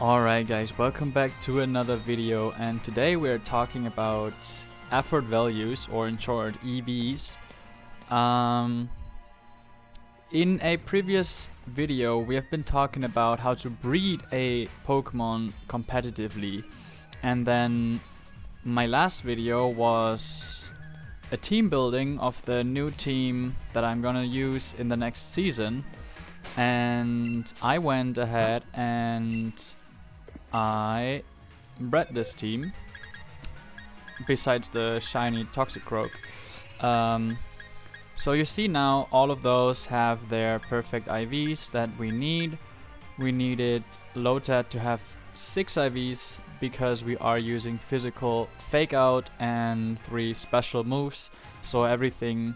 Alright guys, welcome back to another video, and today we're talking about effort values, or in short EVs. In a previous video we have been talking about how to breed a Pokemon competitively, and then my last video was a team building of the new team that I'm gonna use in the next season. And I went ahead and I bred this team, besides the shiny Toxicroak. So you see now all of those have their perfect IVs that we need. We needed Lotad to have 6 IVs because we are using physical fake out and 3 special moves, so everything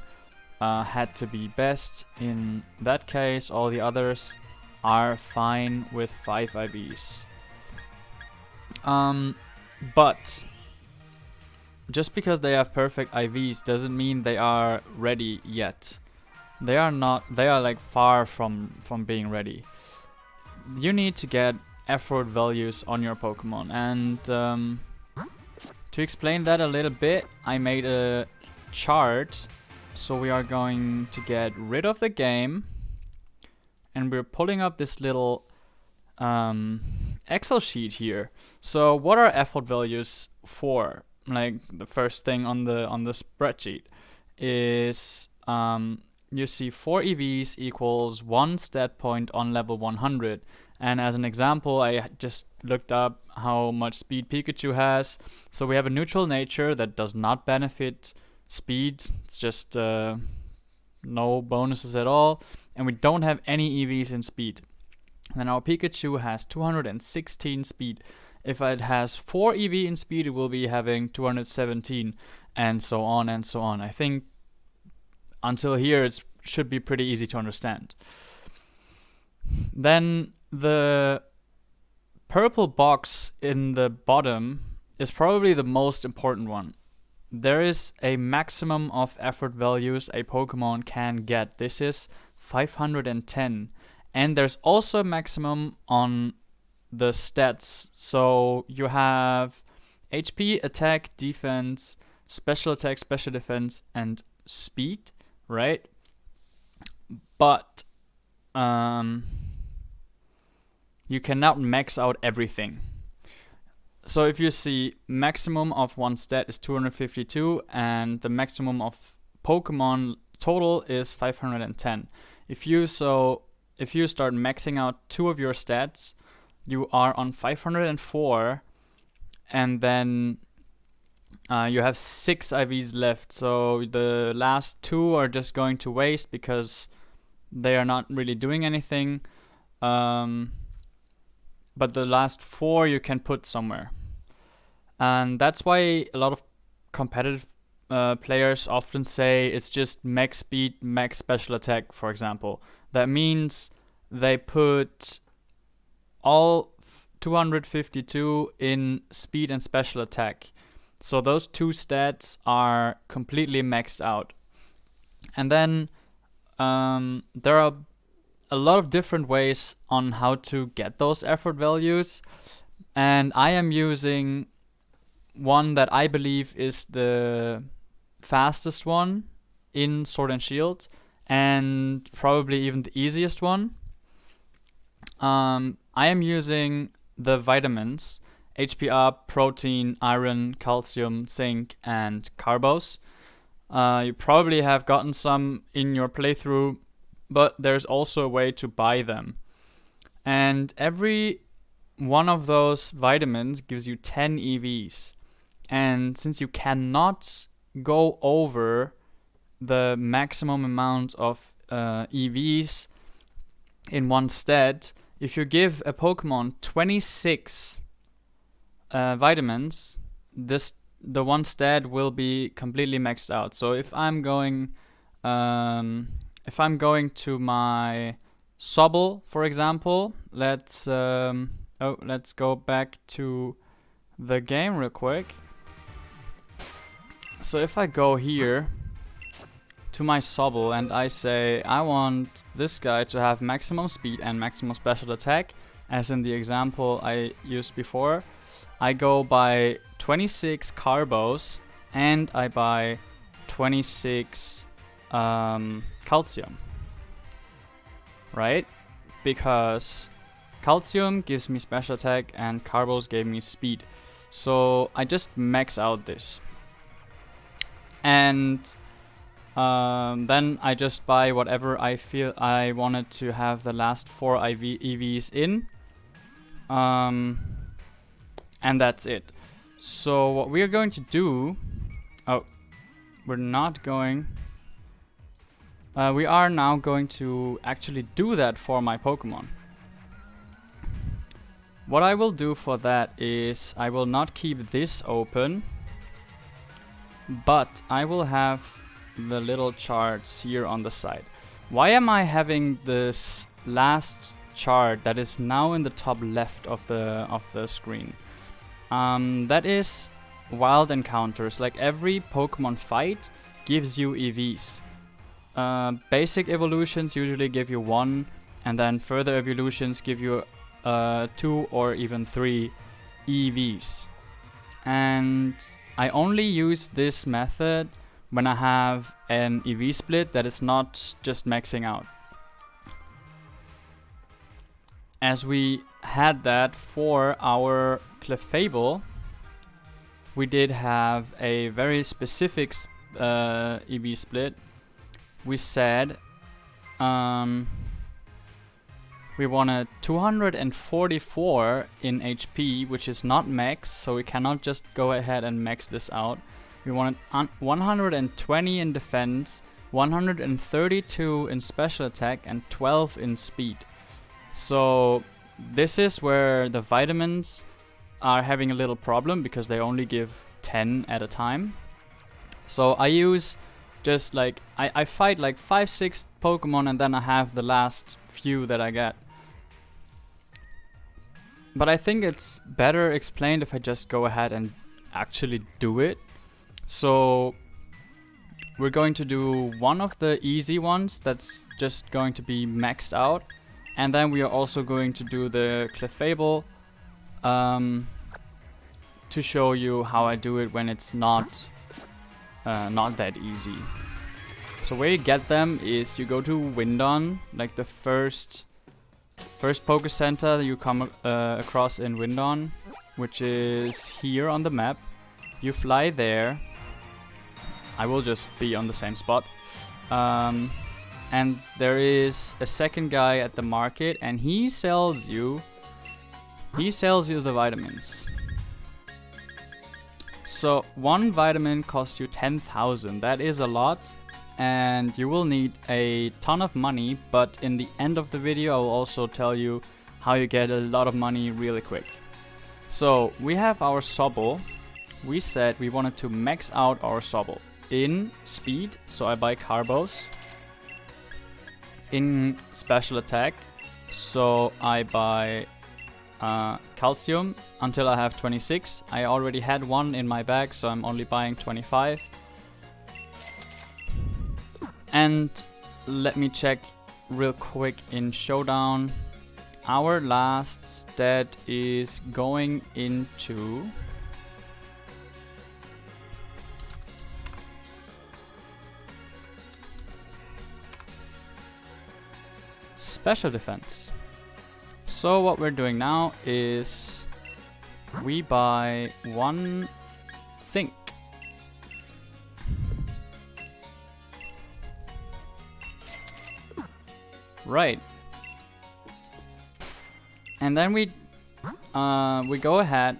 had to be best. In that case, all the others are fine with 5 IVs. But just because they have perfect IVs doesn't mean they are ready yet. They are not. They are like far from being ready. You need to get effort values on your Pokemon, and to explain that a little bit, I made a chart. So we are going to get rid of the game, and we're pulling up this little Excel sheet here. So what are effort values for? Like the first thing on the spreadsheet is you see 4 EVs equals 1 stat point on level 100. And as an example, I just looked up how much speed Pikachu has. So we have a neutral nature that does not benefit speed. It's just no bonuses at all. And we don't have any EVs in speed. Then our Pikachu has 216 speed. If it has 4 EV in speed, it will be having 217, and so on and so on. I think until here it should be pretty easy to understand. Then the purple box in the bottom is probably the most important one. There is a maximum of effort values a Pokemon can get. This is 510. And there's also a maximum on the stats. So you have HP, attack, defense, special attack, special defense, and speed, right? But you cannot max out everything. So if you see maximum of one stat is 252, and the maximum of Pokemon total is 510. If you start maxing out 2 of your stats, you are on 504, and then you have 6 IVs left. So the last 2 are just going to waste because they are not really doing anything. But the last 4 you can put somewhere. And that's why a lot of competitive players often say it's just max speed, max special attack, for example. That means they put all 252 in speed and special attack. So those 2 stats are completely maxed out. And then there are a lot of different ways on how to get those effort values. And I am using one that I believe is the fastest one in Sword and Shield, and probably even the easiest one. I am using the vitamins HPR, protein, iron, calcium, zinc, and carbos. You probably have gotten some in your playthrough, but there's also a way to buy them. And every one of those vitamins gives you 10 EVs. And since you cannot go over the maximum amount of EVs in one stat, if you give a Pokemon 26 vitamins, the one stat will be completely maxed out. So if I'm going to my Sobble, for example, let's go back to the game real quick. So if I go here to my Sobble and I say I want this guy to have maximum speed and maximum special attack, as in the example I used before, I go buy 26 Carbos and I buy 26 calcium, right? Because calcium gives me special attack and Carbos gave me speed. So I just max out this. And then I just buy whatever I feel I wanted to have the last 4 EVs in. And that's it. So what we're going to do... Oh, we're not going... we are now going to actually do that for my Pokemon. What I will do for that is I will not keep this open, but I will have the little charts here on the side. Why am I having this last chart that is now in the top left of the screen? That is wild encounters. Like every Pokemon fight gives you EVs. Basic evolutions usually give you 1, and then further evolutions give you 2 or even 3 EVs. And I only use this method when I have an EV split that is not just maxing out. As we had that for our Clefable, we did have a very specific EV split. We said we wanted 244 in HP, which is not max, so we cannot just go ahead and max this out. We wanted 120 in defense, 132 in special attack, and 12 in speed. So this is where the vitamins are having a little problem, because they only give 10 at a time. So I use just like, I fight like 5-6 Pokemon and then I have the last few that I get. But I think it's better explained if I just go ahead and actually do it. So we're going to do one of the easy ones that's just going to be maxed out. And then we are also going to do the Clefable to show you how I do it when it's not that easy. So where you get them is you go to Windon, like the first Poké Center you come across in Windon, which is here on the map. You fly there. I will just be on the same spot. And there is a second guy at the market, and he sells you the vitamins. So one vitamin costs you 10,000. That is a lot, and you will need a ton of money, but in the end of the video I will also tell you how you get a lot of money really quick. So we have our Sobble. We said we wanted to max out our Sobble in speed, so I buy Carbos. In special attack, so I buy calcium until I have 26. I already had one in my bag, so I'm only buying 25. And let me check real quick in Showdown. Our last stat is going into special defense. So what we're doing now is we buy 1 zinc. Right. And then we go ahead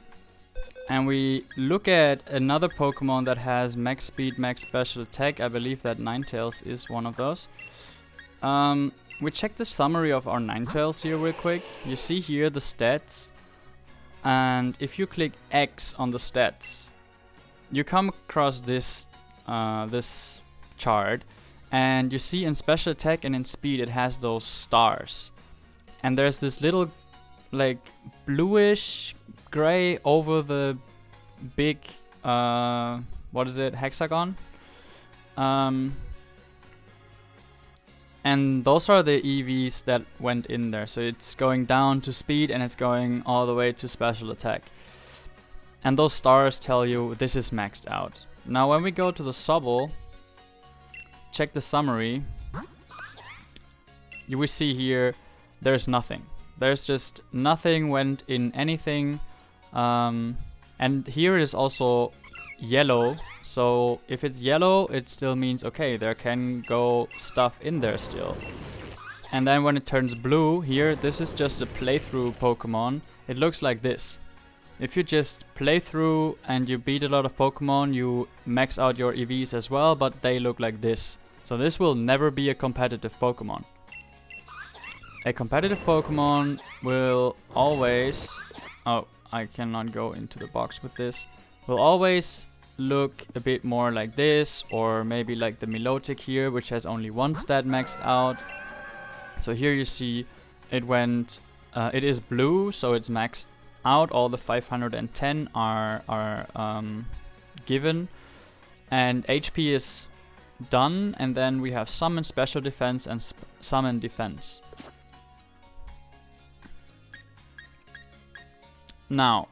and we look at another Pokemon that has max speed, max special attack. I believe that Ninetales is one of those. We check the summary of our Ninetales here real quick. You see here the stats, and if you click X on the stats, you come across this this chart, and you see in special attack and in speed it has those stars, and there's this little like bluish gray over the big what is it, hexagon. And those are the EVs that went in there. So it's going down to speed and it's going all the way to special attack. And those stars tell you this is maxed out. Now when we go to the Sobble, check the summary, you will see here there's nothing. There's just nothing went in anything. And here it is also yellow. So if it's yellow, it still means okay, there can go stuff in there still. And then when it turns blue here, this is just a playthrough Pokemon. It looks like this. If you just play through and you beat a lot of Pokemon, you max out your EVs as well, but they look like this. So this will never be a competitive Pokemon. A competitive Pokemon will always... Oh, I cannot go into the box with this. Will always look a bit more like this, or maybe like the Milotic here, which has only one stat maxed out. So here you see it went... it is blue, so it's maxed out. All the 510 are given. And HP is done, and then we have summon special defense and summon defense. Now,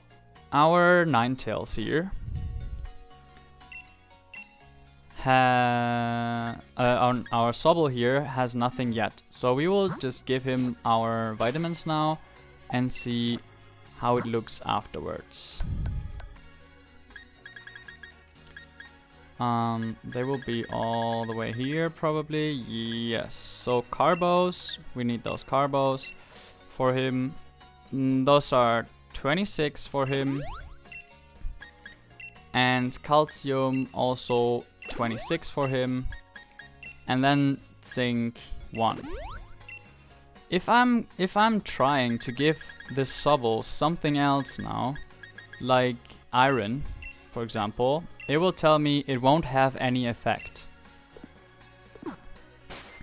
our Ninetales here our Sobble here has nothing yet. So we will just give him our vitamins now and see how it looks afterwards. They will be all the way here probably. Yes. So Carbos, we need those Carbos for him. Those are 26 for him. And Calcium also 26 for him. And then Zinc 1. If I'm trying to give this Sobble something else now, like Iron, for example, it will tell me it won't have any effect.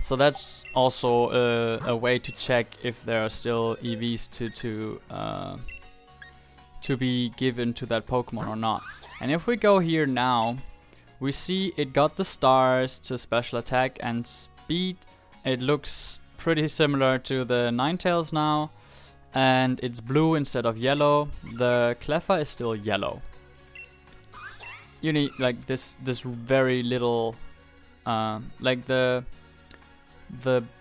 So that's also a way to check if there are still EVs to be given to that Pokemon or not. And if we go here now, we see it got the stars to special attack and speed. It looks pretty similar to the Ninetales now, and it's blue instead of yellow. The Cleffa is still yellow. You need like this very little, like the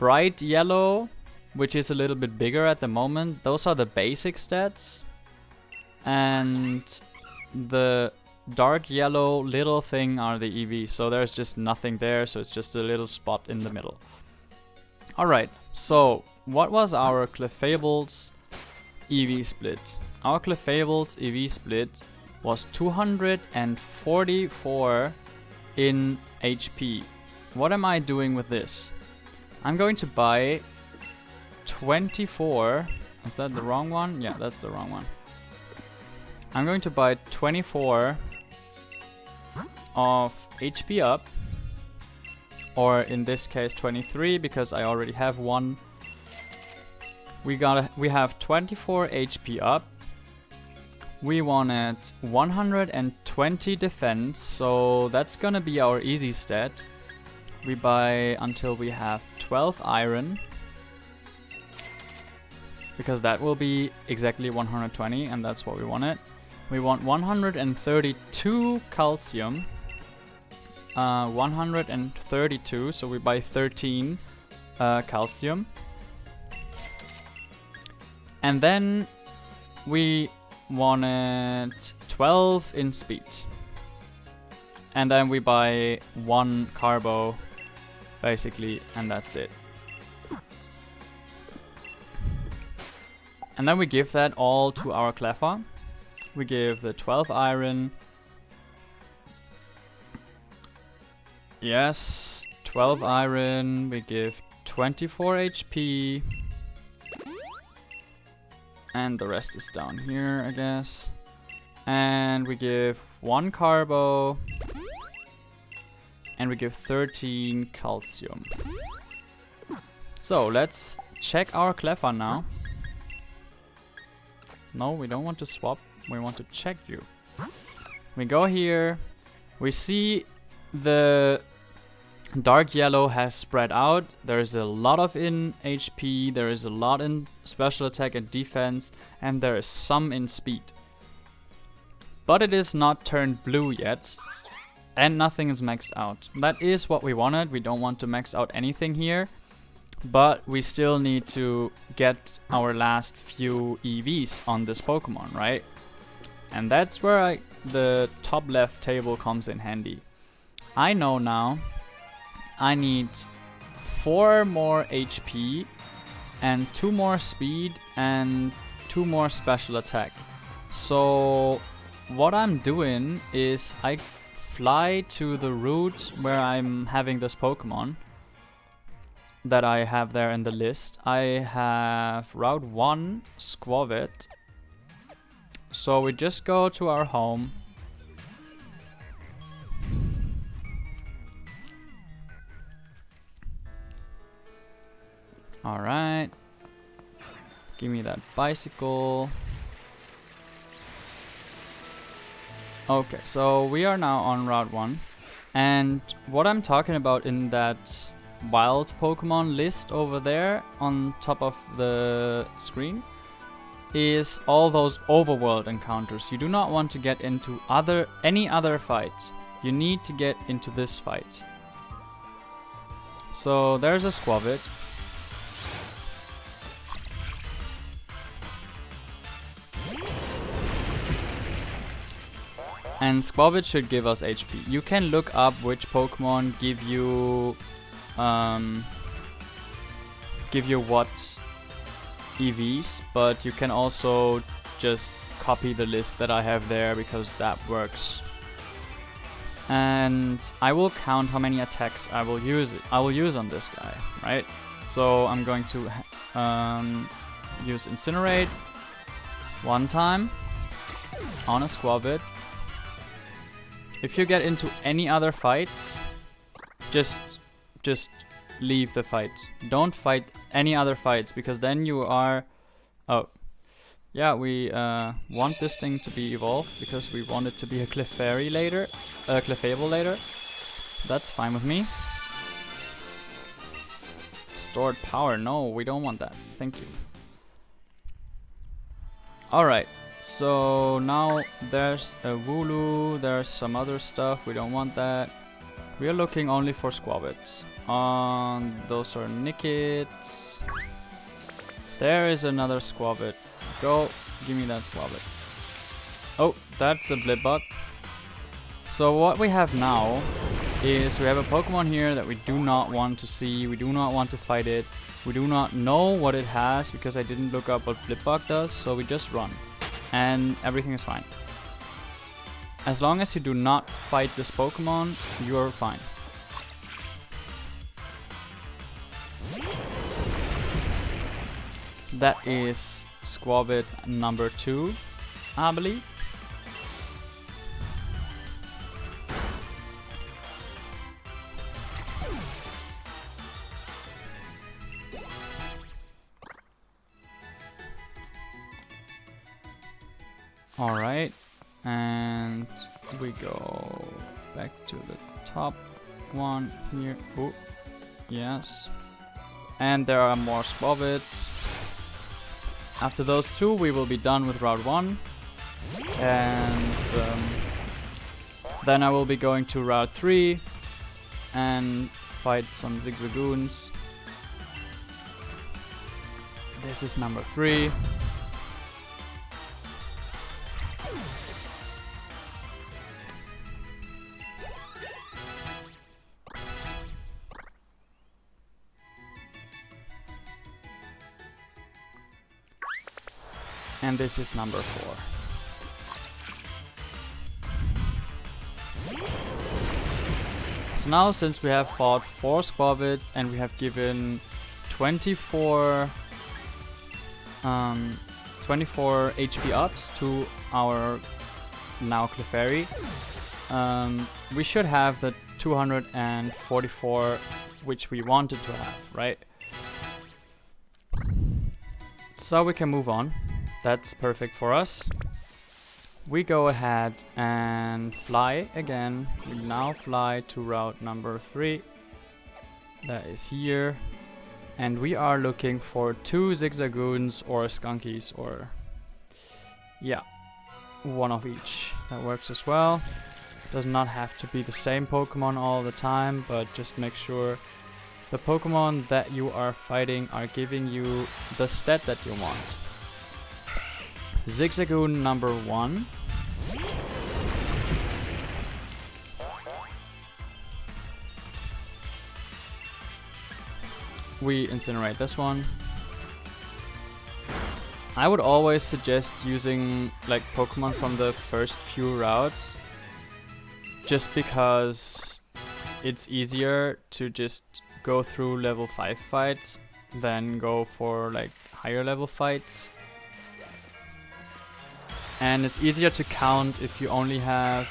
bright yellow, which is a little bit bigger at the moment. Those are the basic stats, and the dark yellow little thing are the EVs. So there's just nothing there, so it's just a little spot in the middle. Alright, so what was our Clefable's EV split? Our Clefable's EV split was 244 in HP. What am I doing with this? I'm going to buy 24. Is that the wrong one? Yeah, that's the wrong one. I'm going to buy 24 of HP up, or in this case 23 because I already have one. We have 24 HP up. We wanted 120 defense, so that's gonna be our easy stat. We buy until we have 12 iron, because that will be exactly 120, and that's what we wanted. We want 132 calcium. 132, so we buy 13 calcium. And then we wanted 12 in speed. And then we buy 1 carbo, basically, and that's it. And then we give that all to our Cleffa. We give the 12 iron. Yes, 12 iron. We give 24 HP. And the rest is down here, I guess. And we give 1 carbo. And we give 13 calcium. So let's check our Cleffa now. No, we don't want to swap. We want to check you. We go here. We see the Dark yellow has spread out. There is a lot of in HP, there is a lot in special attack and defense, and there is some in speed. But it is not turned blue yet, and nothing is maxed out. That is what we wanted. We don't want to max out anything here, but we still need to get our last few EVs on this Pokemon, right? And that's where the top left table comes in handy. I know now I need 4 more HP and 2 more speed and 2 more special attack. So what I'm doing is I fly to the route where I'm having this Pokemon that I have there in the list. I have Route 1, Skwovet. So we just go to our home. Alright. Give me that bicycle. Okay, so we are now on Route 1. And what I'm talking about in that wild Pokemon list over there on top of the screen is all those overworld encounters. You do not want to get into any other fight. You need to get into this fight. So there's a Skwovet. And Skwovet should give us HP. You can look up which Pokemon give you what EVs, but you can also just copy the list that I have there because that works. And I will count how many attacks I will use on this guy, right? So I'm going to use Incinerate 1 time on a Skwovet. If you get into any other fights, just leave the fight. Don't fight any other fights, because then you are... Oh. Yeah, we want this thing to be evolved, because we want it to be a Clefairy later. Clefable later. That's fine with me. Stored power. No, we don't want that. Thank you. Alright. So now there's a Wooloo, there's some other stuff, we don't want that. We are looking only for Skwovet. Those are Nickits. There is another Skwovet. Go, give me that Skwovet. Oh, that's a Blipbug. So what we have now is we have a Pokemon here that we do not want to see, we do not want to fight it. We do not know what it has because I didn't look up what Blipbug does, so we just run. And everything is fine. As long as you do not fight this Pokemon, you're fine. That is Skwovet number 2, I believe. Alright, and we go back to the top one here. Oh, yes. And there are more Skwovet's. After those 2, we will be done with Route 1. And then I will be going to Route 3 and fight some Zigzagoons. This is number 3. And this is number 4. So now, since we have fought 4 Skwovet's and we have given 24 HP ups to our now Clefairy, we should have the 244 which we wanted to have, right? So we can move on. That's perfect for us. We go ahead and fly again. We now fly to route number 3. that is here. And we are looking for 2 Zigzagoons or Skunkies, or yeah, one of each. That works as well. Does not have to be the same Pokemon all the time, but just make sure the Pokemon that you are fighting are giving you the stat that you want. Zigzagoon number 1. We incinerate this one. I would always suggest using like Pokemon from the first few routes, just because it's easier to just go through level 5 fights than go for like higher level fights. And it's easier to count if you only have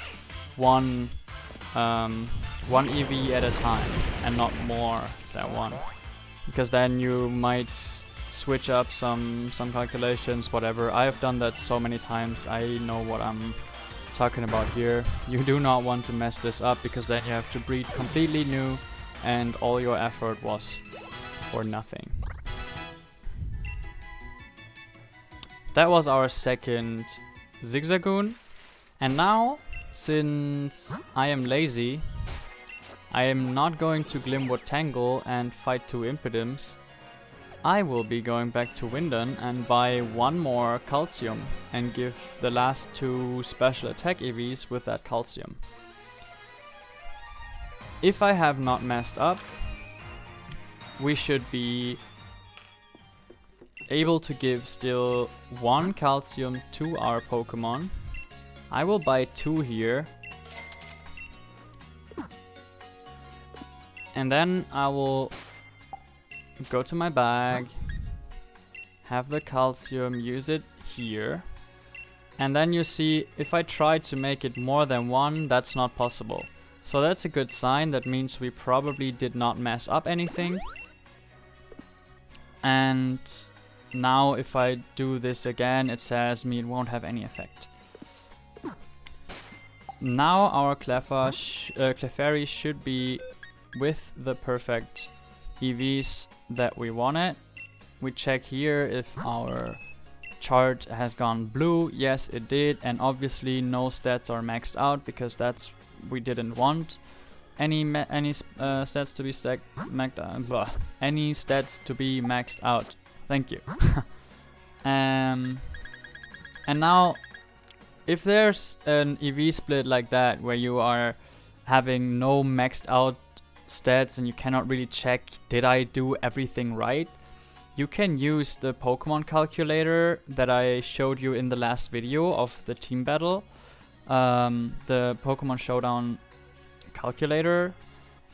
one EV at a time and not more than one. Because then you might switch up some calculations, whatever. I have done that so many times, I know what I'm talking about here. You do not want to mess this up, because then you have to breed completely new and all your effort was for nothing. That was our second Zigzagoon. And now, since I am lazy, I am not going to Glimwood Tangle and fight 2 Impidimps. I will be going back to Wyndon and buy 1 more Calcium and give the last 2 special attack EVs with that Calcium. If I have not messed up, we should be able to give still 1 Calcium to our Pokemon. I will buy 2 here. And then I will go to my bag, have the Calcium, use it here. And then you see, if I try to make it more than 1, that's not possible. So that's a good sign. That means we probably did not mess up anything. And now if I do this again, it says me it won't have any effect. Now our Clefairy should be with the perfect EVs that we wanted. We check here if our chart has gone blue. Yes, it did, and obviously no stats are maxed out, because that's we didn't want any stats to be any stats to be maxed out. Thank you. And now, if there's an EV split like that where you are having no maxed out stats and you cannot really check, did I do everything right? You can use the Pokemon calculator that I showed you in the last video of the team battle, the Pokemon Showdown calculator,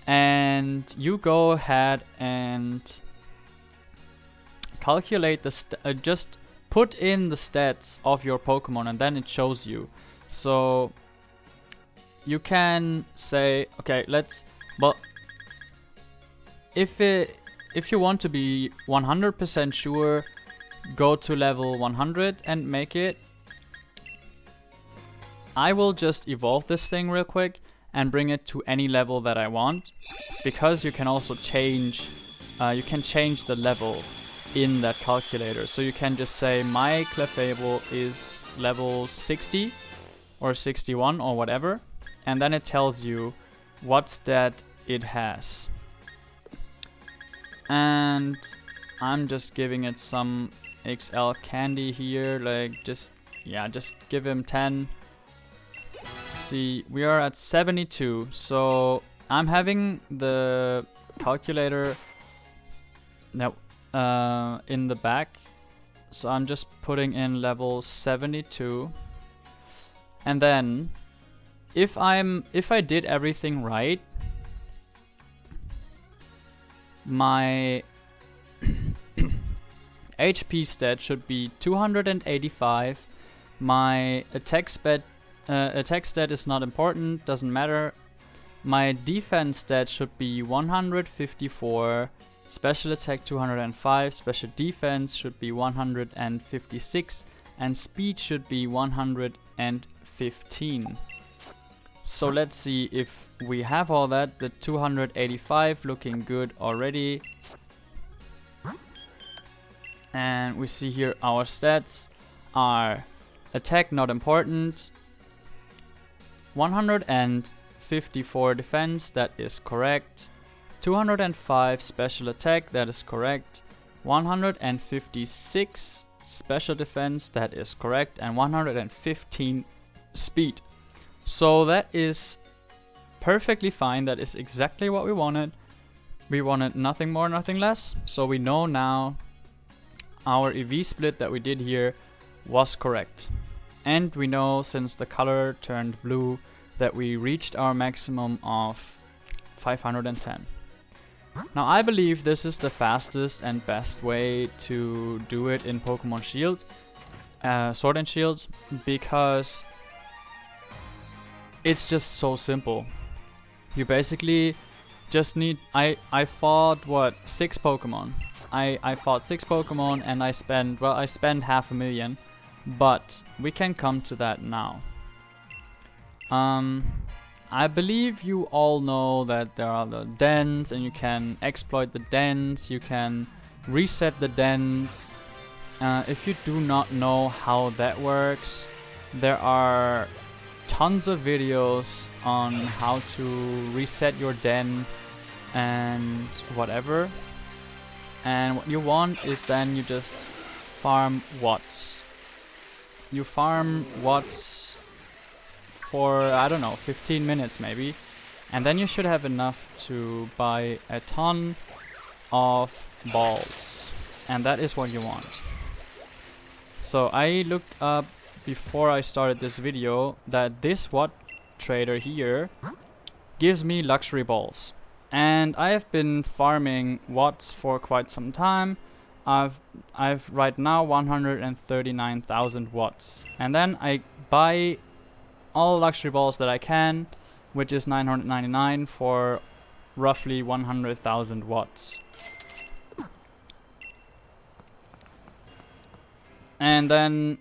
and you go ahead and calculate the just put in the stats of your Pokemon, and then it shows you. So you can say, okay, if you want to be 100% sure, go to level 100 and make it. I will just evolve this thing real quick and bring it to any level that I want, because you can also change the level in that calculator. So you can just say my Clefable is level 60 or 61 or whatever, and then it tells you what stat it has. And I'm just giving it some XL candy here, like just give him 10. See, we are at 72, so I'm having the calculator now in the back, so I'm just putting in level 72, and then if I did everything right, my HP stat should be 285. My attack stat is not important, doesn't matter. My defense stat should be 154. Special attack 205. Special defense should be 156. And speed should be 115. So let's see if we have all that. The 285 looking good already. And we see here our stats are attack not important, 154 defense, that is correct, 205 special attack, that is correct, 156 special defense, that is correct, and 115 speed. So that is perfectly fine. That is exactly what we wanted. We wanted nothing more, nothing less. So we know now our EV split that we did here was correct. And we know, since the color turned blue, that we reached our maximum of 510. Now I believe this is the fastest and best way to do it in Pokemon Shield, Sword and Shield, because it's just so simple. You basically just need... I fought, what, 6 Pokemon. I fought 6 Pokemon and I spent 500,000, but we can come to that now. I believe you all know that there are the dens and you can exploit the dens, you can reset the dens. If you do not know how that works, there are tons of videos on how to reset your den and whatever. And what you want is then you just farm watts. You farm watts for, I don't know, 15 minutes maybe. And then you should have enough to buy a ton of balls. And that is what you want. So I looked up before I started this video that this watt trader here gives me luxury balls. And I have been farming watts for quite some time. I've right now 139,000 watts. And then I buy all luxury balls that I can, which is 999 for roughly 100,000 watts. And then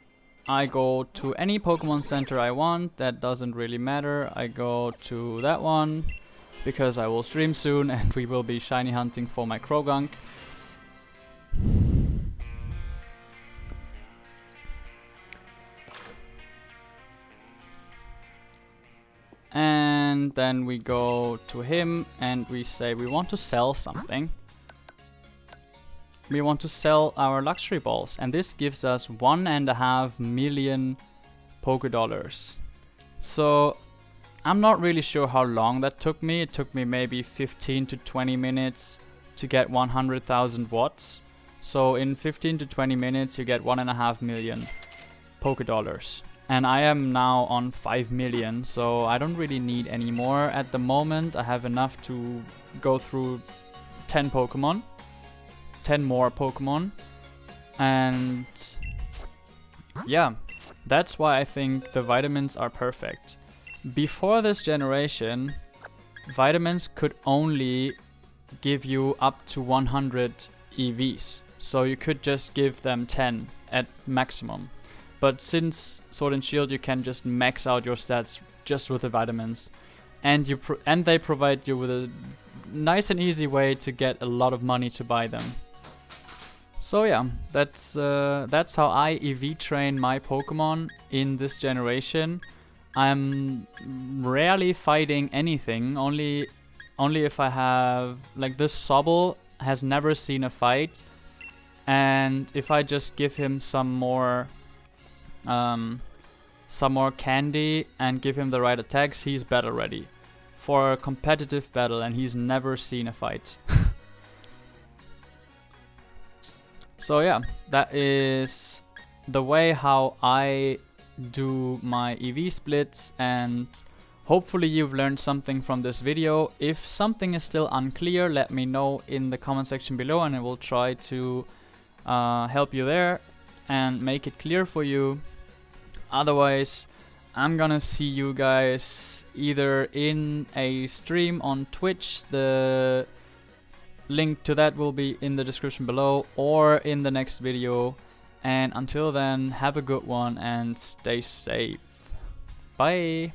I go to any Pokemon Center I want. That doesn't really matter. I go to that one because I will stream soon and we will be shiny hunting for my Croagunk. And then we go to him and we say we want to sell something. We want to sell our luxury balls, and this gives us 1.5 million Pokédollars. So I'm not really sure how long that took me. It took me maybe 15 to 20 minutes to get 100,000 watts. So in 15 to 20 minutes you get 1.5 million Pokédollars. And I am now on 5 million, so I don't really need any more at the moment. I have enough to go through 10 Pokemon. 10 more Pokemon. And yeah, that's why I think the vitamins are perfect. Before this generation, vitamins could only give you up to 100 EVs. So you could just give them 10 at maximum. But since Sword and Shield, you can just max out your stats just with the vitamins. And they provide you with a nice and easy way to get a lot of money to buy them. So yeah, that's how I EV train my Pokemon in this generation. I'm rarely fighting anything, only if I have, like, this Sobble has never seen a fight, and if I just give him some more candy and give him the right attacks, he's battle ready for a competitive battle, and he's never seen a fight. So yeah, that is the way how I do my EV splits, and hopefully you've learned something from this video. If something is still unclear, let me know in the comment section below and I will try to help you there and make it clear for you. Otherwise, I'm gonna see you guys either in a stream on Twitch, the link to that will be in the description below, or in the next video. And until then, have a good one and stay safe. Bye!